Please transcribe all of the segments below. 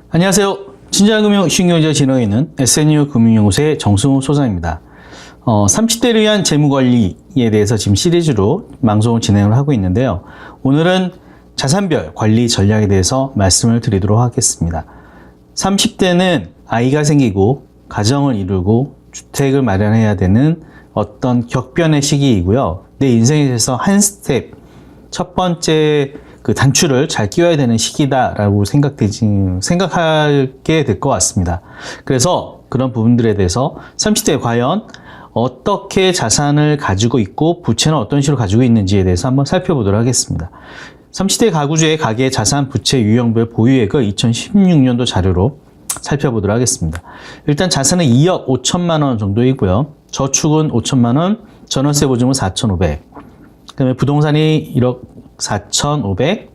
안녕하세요. 친절한 금융 신경제 진행에 있는 SNU 금융연구소의 정승우 소장입니다. 30대를 위한 재무관리에 대해서 지금 시리즈로 방송을 진행을 하고 있는데요. 오늘은 자산별 관리 전략에 대해서 말씀을 드리도록 하겠습니다. 30대는 아이가 생기고 가정을 이루고 주택을 마련해야 되는 어떤 격변의 시기이고요. 내 인생에 대해서 한 스텝, 첫 번째 그 단추를 잘 끼워야 되는 시기다라고 생각하게 될 것 같습니다. 그래서 그런 부분들에 대해서 30대에 과연 어떻게 자산을 가지고 있고 부채는 어떤 식으로 가지고 있는지에 대해서 한번 살펴보도록 하겠습니다. 30대 가구주의 가계 자산 부채 유형별 보유액을 2016년도 자료로 살펴보도록 하겠습니다. 일단 자산은 2억 5천만 원 정도이고요. 저축은 5천만 원, 전월세 보증은 4,500. 그다음에 부동산이 1억 4,500,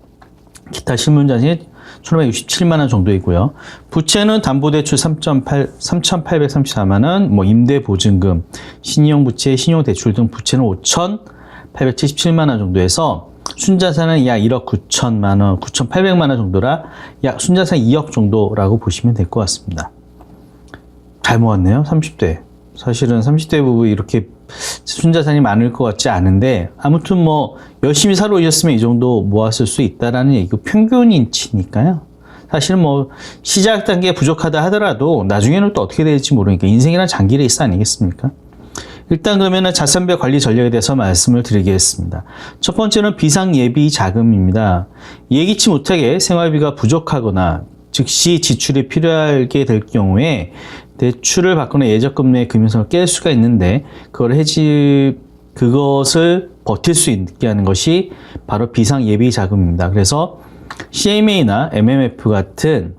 기타 실물자산이 1,567만 원 정도이고요. 부채는 담보대출 3,834만 원, 임대보증금, 신용부채, 신용대출 등 부채는 5,877만 원 정도에서 순자산은 약 1억 9천만 원, 9,800만 원 정도라 약 순자산 2억 정도라고 보시면 될 것 같습니다. 잘 모았네요, 30대. 사실은 30대 부부 이렇게 순자산이 많을 것 같지 않은데 아무튼 열심히 살아오셨으면 이 정도 모았을 수 있다라는 얘기고 평균인치니까요. 사실은 시작 단계에 부족하다 하더라도 나중에는 또 어떻게 될지 모르니까 인생이란 장기 레이스 아니겠습니까? 일단 그러면은 자산별 관리 전략에 대해서 말씀을 드리겠습니다. 첫 번째는 비상예비 자금입니다. 예기치 못하게 생활비가 부족하거나 즉시 지출이 필요하게 될 경우에 대출을 받거나 예적금 내 금융성을 깰 수가 있는데 그것을 버틸 수 있게 하는 것이 바로 비상예비 자금입니다. 그래서 CMA나 MMF 같은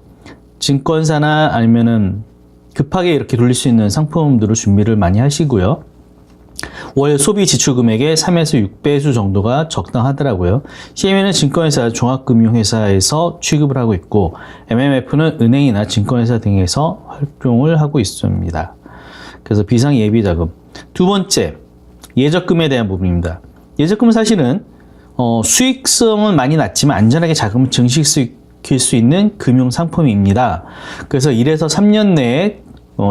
증권사나 아니면은 급하게 이렇게 돌릴 수 있는 상품들을 준비를 많이 하시고요. 월 소비 지출 금액의 3에서 6배수 정도가 적당하더라고요. CMA는 증권회사, 종합금융회사에서 취급을 하고 있고 MMF는 은행이나 증권회사 등에서 활동을 하고 있습니다. 그래서 비상예비자금. 두 번째, 예적금에 대한 부분입니다. 예적금은 사실은 수익성은 많이 낮지만 안전하게 자금을 증식시킬 수 있는 금융상품입니다. 그래서 1에서 3년 내에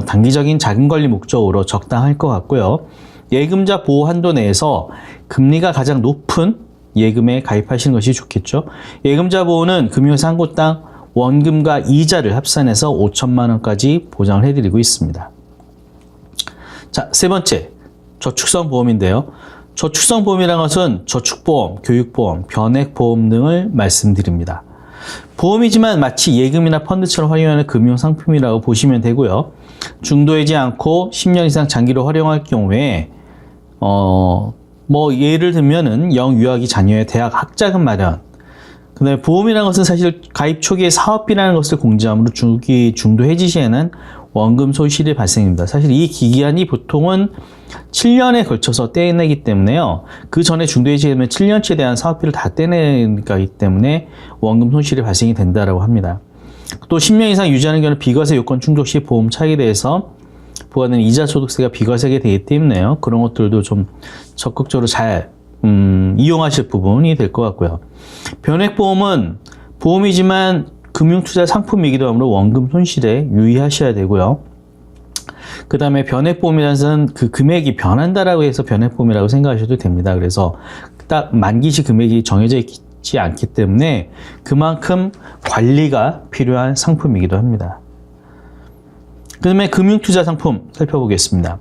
단기적인 자금관리 목적으로 적당할 것 같고요. 예금자 보호 한도 내에서 금리가 가장 높은 예금에 가입하시는 것이 좋겠죠. 예금자 보호는 금융회사 한 곳당 원금과 이자를 합산해서 5천만 원까지 보장을 해드리고 있습니다. 자, 세 번째, 저축성 보험인데요. 저축성 보험이라는 것은 저축보험, 교육보험, 변액보험 등을 말씀드립니다. 보험이지만 마치 예금이나 펀드처럼 활용하는 금융상품이라고 보시면 되고요. 중도하지 않고 10년 이상 장기로 활용할 경우에 예를 들면은 영유아기 자녀의 대학 학자금 마련. 그다음에 보험이라는 것은 사실 가입 초기에 사업비라는 것을 공제함으로 주기 중도 해지 시에는 원금 소실이 발생입니다. 사실 이 기간이 보통은 7년에 걸쳐서 떼내기 때문에요. 그 전에 중도 해지되면 7년치에 대한 사업비를 다 떼내기 때문에 원금 손실이 발생이 된다라고 합니다. 또 10년 이상 유지하는 경우는 비과세 요건 충족 시 보험 차익에 대해서 부과되는 이자 소득세가 비과세가 되기 때문에요. 그런 것들도 좀 적극적으로 잘 이용하실 부분이 될 것 같고요. 변액보험은 보험이지만 금융투자 상품이기도 하므로 원금 손실에 유의하셔야 되고요. 그 다음에 변액보험이라는 것은 그 금액이 변한다라고 해서 변액보험이라고 생각하셔도 됩니다. 그래서 딱 만기시 금액이 정해져 있지 않기 때문에 그만큼 관리가 필요한 상품이기도 합니다. 그 다음에 금융투자 상품 살펴보겠습니다.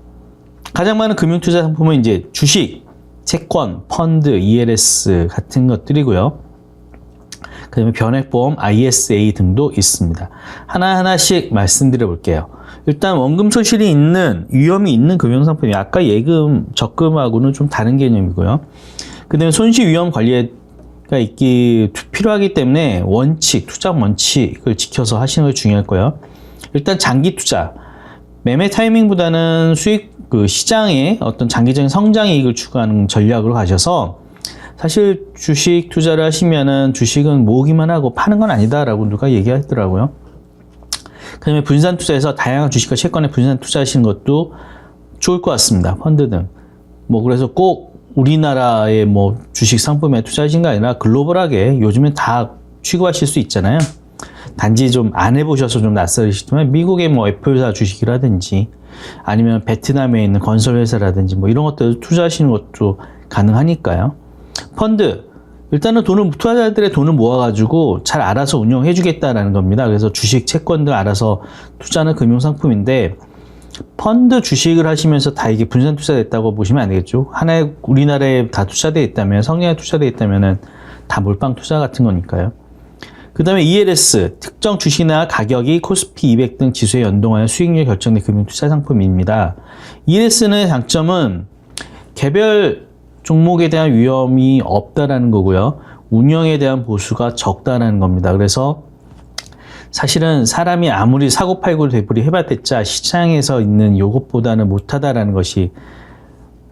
가장 많은 금융투자 상품은 이제 주식, 채권, 펀드, ELS 같은 것들이고요. 그 다음에 변액보험, ISA 등도 있습니다. 하나하나씩 말씀드려 볼게요. 일단 원금 손실이 있는, 위험이 있는 금융상품이 아까 예금, 적금하고는 좀 다른 개념이고요. 그 다음에 손실 위험 관리가 필요하기 때문에 투자 원칙을 지켜서 하시는 게 중요할 거예요. 일단 장기 투자, 매매 타이밍보다는 시장의 어떤 장기적인 성장 이익을 추구하는 전략으로 가셔서 사실 주식 투자를 하시면은 주식은 모으기만 하고 파는 건 아니다라고 누가 얘기하더라고요. 그 다음에 분산 투자에서 다양한 주식과 채권에 분산 투자하시는 것도 좋을 것 같습니다. 펀드 등. 뭐 그래서 꼭 우리나라의 뭐 주식 상품에 투자하신 게 아니라 글로벌하게 요즘엔 다 취급하실 수 있잖아요. 단지 좀 안 해보셔서 좀 낯설으시지만 미국의 뭐 애플사 주식이라든지 아니면 베트남에 있는 건설회사라든지 뭐 이런 것들 투자하시는 것도 가능하니까요. 펀드 일단은 투자자들의 돈을 모아가지고 잘 알아서 운영해주겠다라는 겁니다. 그래서 주식, 채권들 알아서 투자하는 금융상품인데 펀드 주식을 하시면서 다 이게 분산 투자됐다고 보시면 안 되겠죠. 하나의 우리나라에 다 투자되어 있다면, 성향에 투자되어 있다면은 다 몰빵 투자 같은 거니까요. 그 다음에 ELS, 특정 주식이나 가격이 코스피 200 등 지수에 연동하여 수익률이 결정된 금융 투자 상품입니다. ELS는 장점은 개별 종목에 대한 위험이 없다라는 거고요. 운영에 대한 보수가 적다라는 겁니다. 그래서 사실은 사람이 아무리 사고팔고를 되풀이 해봤댔자 시장에서 있는 요것보다는 못하다라는 것이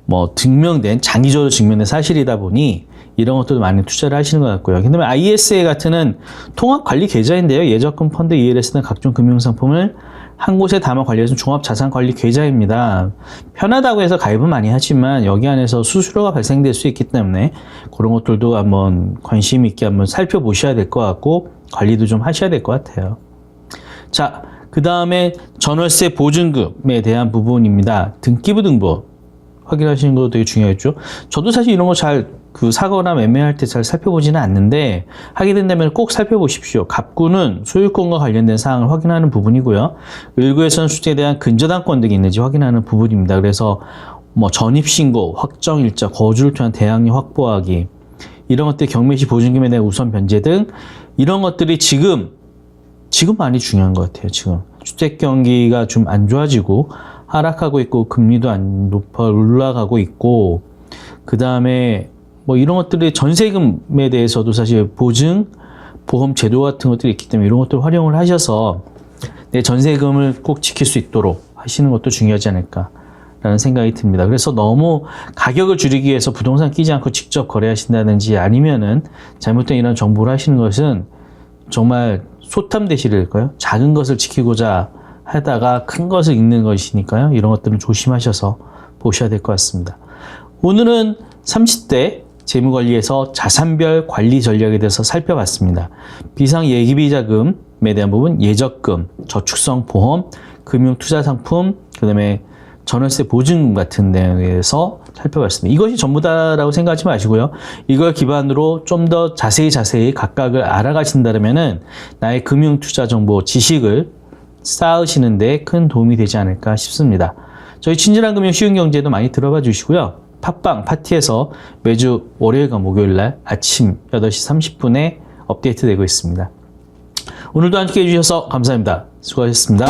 뭐 증명된, 장기적으로 증명된 사실이다 보니 이런 것들도 많이 투자를 하시는 것 같고요. 그다음에 ISA 같은 통합관리 계좌인데요. 예적금 펀드, ELS 등 각종 금융상품을 한 곳에 담아 관리해서 종합자산관리 계좌입니다. 편하다고 해서 가입은 많이 하지만 여기 안에서 수수료가 발생될 수 있기 때문에 그런 것들도 한번 관심 있게 한번 살펴보셔야 될 것 같고 관리도 좀 하셔야 될 것 같아요. 자, 그 다음에 전월세 보증금에 대한 부분입니다. 등기부 등본 확인하시는 것도 되게 중요하죠. 저도 사실 이런 거 잘 사거나 매매할 때 잘 살펴보지는 않는데 하게 된다면 꼭 살펴보십시오. 갑구는 소유권과 관련된 사항을 확인하는 부분이고요. 을구에서는 수익에 대한 근저당권 등이 있는지 확인하는 부분입니다. 그래서 뭐 전입신고, 확정일자, 거주를 통한 대항력 확보하기 이런 것들, 경매시 보증금에 대한 우선 변제 등 이런 것들이 지금 많이 중요한 것 같아요. 지금 주택 경기가 좀 안 좋아지고 하락하고 있고 금리도 안 높아 올라가고 있고 그 다음에 뭐 이런 것들이 전세금에 대해서도 사실 보증, 보험 제도 같은 것들이 있기 때문에 이런 것들 활용을 하셔서 내 전세금을 꼭 지킬 수 있도록 하시는 것도 중요하지 않을까라는 생각이 듭니다. 그래서 너무 가격을 줄이기 위해서 부동산 끼지 않고 직접 거래하신다든지 아니면은 잘못된 이런 정보를 하시는 것은 정말 소탐대실일까요? 작은 것을 지키고자 하다가 큰 것을 잃는 것이니까요. 이런 것들은 조심하셔서 보셔야 될 것 같습니다. 오늘은 30대 재무관리에서 자산별 관리 전략에 대해서 살펴봤습니다. 비상예기비자금에 대한 부분, 예적금, 저축성 보험, 금융투자상품, 그 다음에 전월세 보증금 같은 데에 대해서 살펴봤습니다. 이것이 전부다라고 생각하지 마시고요. 이걸 기반으로 좀 더 자세히 각각을 알아가신다면은 나의 금융투자 정보, 지식을 쌓으시는 데 큰 도움이 되지 않을까 싶습니다. 저희 친절한 금융 쉬운 경제도 많이 들어봐 주시고요. 팟빵 파티에서 매주 월요일과 목요일날 아침 8시 30분에 업데이트 되고 있습니다. 오늘도 함께 해주셔서 감사합니다. 수고하셨습니다.